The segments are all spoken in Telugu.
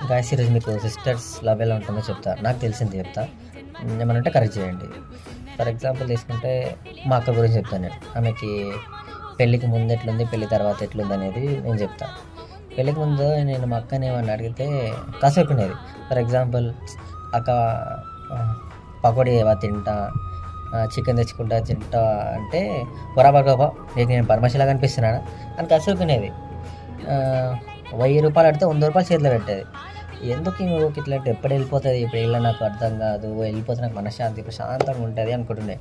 గాయస్ ఈరోజు మీకు సిస్టర్స్ లవ్ ఎలా ఉంటుందో చెప్తా. నాకు తెలిసింది చెప్తా, ఏమనంటే కరెక్ట్ చేయండి. ఫర్ ఎగ్జాంపుల్ తీసుకుంటే మా అక్క గురించి చెప్తాను నేను. ఆమెకి పెళ్ళికి ముందు ఎట్లుంది, పెళ్ళి తర్వాత ఎట్లుంది అనేది నేను చెప్తా. పెళ్ళికి ముందు నేను మా అక్కని ఏమన్నా అడిగితే కాసేపునేది. ఫర్ ఎగ్జాంపుల్ అక్క పకోడీ ఏవా తింటా, చికెన్ తెచ్చుకుంటా తింటా అంటే బరాబర్ నీకు నేను పరమశిలాగా అనిపిస్తున్నానా అని కాసేపునేది. 1000 రూపాయలు అడితే 100 రూపాయలు చేతిలో పెట్టేది. ఎందుకు నువ్వు ఇట్లా ఎప్పుడు వెళ్ళిపోతుంది, ఇప్పుడు వెళ్ళా నాకు అర్థం కాదు, వెళ్ళిపోతే నాకు మనశ్శాంతి ప్రశాంతంగా ఉంటుంది అనుకుంటుండే.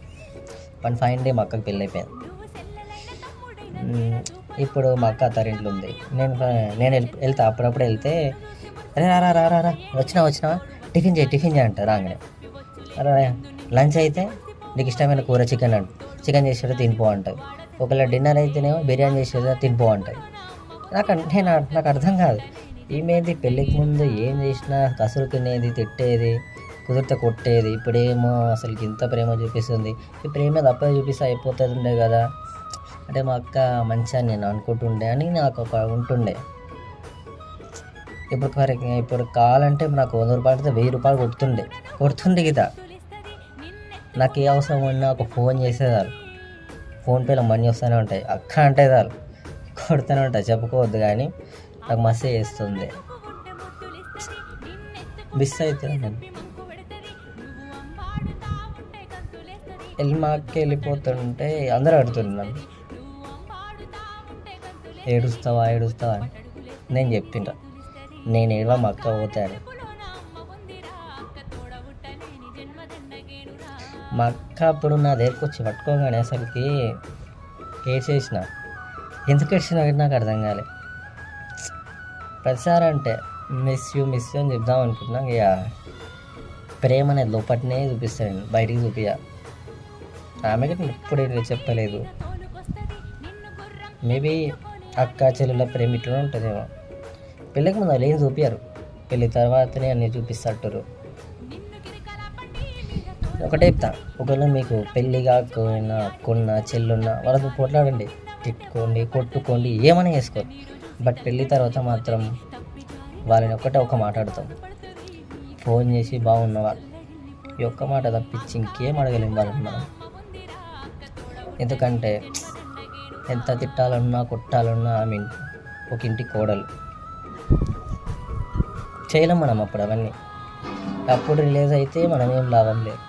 వన్ ఫైన్ డే మా అక్కకి పెళ్ళి అయిపోయింది. ఇప్పుడు మా అక్క అత్తారింట్లో ఉంది. నేను వెళ్తా, అప్పుడప్పుడు వెళ్తే అరే రా రా రా రా వచ్చినావా టిఫిన్ చేయి అంట. రాగానే అరే లంచ్ అయితే నీకు ఇష్టమైన కూర చికెన్ చేసేదో తినిపో అంటుంది. ఒకవేళ డిన్నర్ అయితేనేమో బిర్యానీ చేసేదో తినిపో అంటుంది. నాకు అర్థం కాదు, ఈమెది పెళ్ళికి ముందు ఏం చేసినా కసురు తినేది, తిట్టేది, కుదిరితే కొట్టేది. ఇప్పుడేమో అసలు ఇంత ప్రేమ చూపిస్తుంది. ఈ ప్రేమ తప్ప చూపిస్తే అయిపోతుండే కదా అంటే మా అక్క మంచిగా నేను అనుకుంటుండే అని నాకు ఒక ఉంటుండే. ఇప్పుడు కావాలంటే నాకు 100 రూపాయలు అయితే 1000 రూపాయలు కొడుతుండే కదా. నాకు ఏ అవసరం ఉన్నా ఒక ఫోన్ చేసేదారు, ఫోన్పేలో మనీ వస్తూనే ఉంటాయి. అక్క అంటే చాలు కొడుతూనే ఉంటాయి, చెప్పుకోవద్దు. కానీ నాకు మస్తు చేస్తుంది, మిస్ అవుతుంది నేను. మా అక్క వెళ్ళిపోతుంటే అందరూ అడుగుతున్నాను ఏడుస్తావా అని. నేను చెప్పిండ్రా నేను ఏడవ మా అక్క పోతాను. మా అక్క అప్పుడు నా దగ్గరకు వచ్చి పట్టుకోగానే అసలుకి ఏడ్చేసిన. ఎందుకు ఏడ్చినా నాకు అర్థం కాలే. ప్రతిసారి అంటే మిస్ యూ అని చెప్దాం అనుకుంటున్నా. ఇక ప్రేమ అనేది లోపటినే చూపిస్తాను, బయటికి చూపియా. ఆమెకి ఎప్పుడు చెప్పలేదు. మేబీ అక్క చెల్లెల ప్రేమ ఇట్లా ఉంటుందేమో. పెళ్ళికి ముందు వాళ్ళు ఏం చూపించారు, పెళ్ళి తర్వాతనే అన్నీ చూపిస్తారు. ఒకటే చెప్తా, ఒకవేళ మీకు పెళ్ళి కాకపోయినా కొన్న చెల్లున్నా వాళ్ళతో పోట్లాడండి, తిట్టుకోండి, కొట్టుకోండి, ఏమైనా చేసుకోండి. బట్ పెళ్ళి తర్వాత మాత్రం వాళ్ళని ఒక మాట్లాడతాం, ఫోన్ చేసి బాగున్నవా ఈ ఒక్క మాట తప్పించి ఇంకేం అడగలేం వాళ్ళని మనం. ఎందుకంటే ఎంత తిట్టాలన్నా కొట్టాలన్నా ఐ మీన్ ఒక ఇంటి కోడలు చేయలేం మనం అప్పుడు అవన్నీ. అప్పుడు రిలీజ్ అయితే మనం ఏం లాభం లేదు.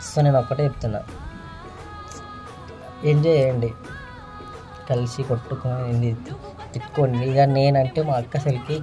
సో నేను ఒక్కటే చెప్తున్నా, ఎంజాయ్ చేయండి, కలిసి కొట్టుకొని తిట్టుకోండి. ఇక నేనంటే మా అక్క అసలుకి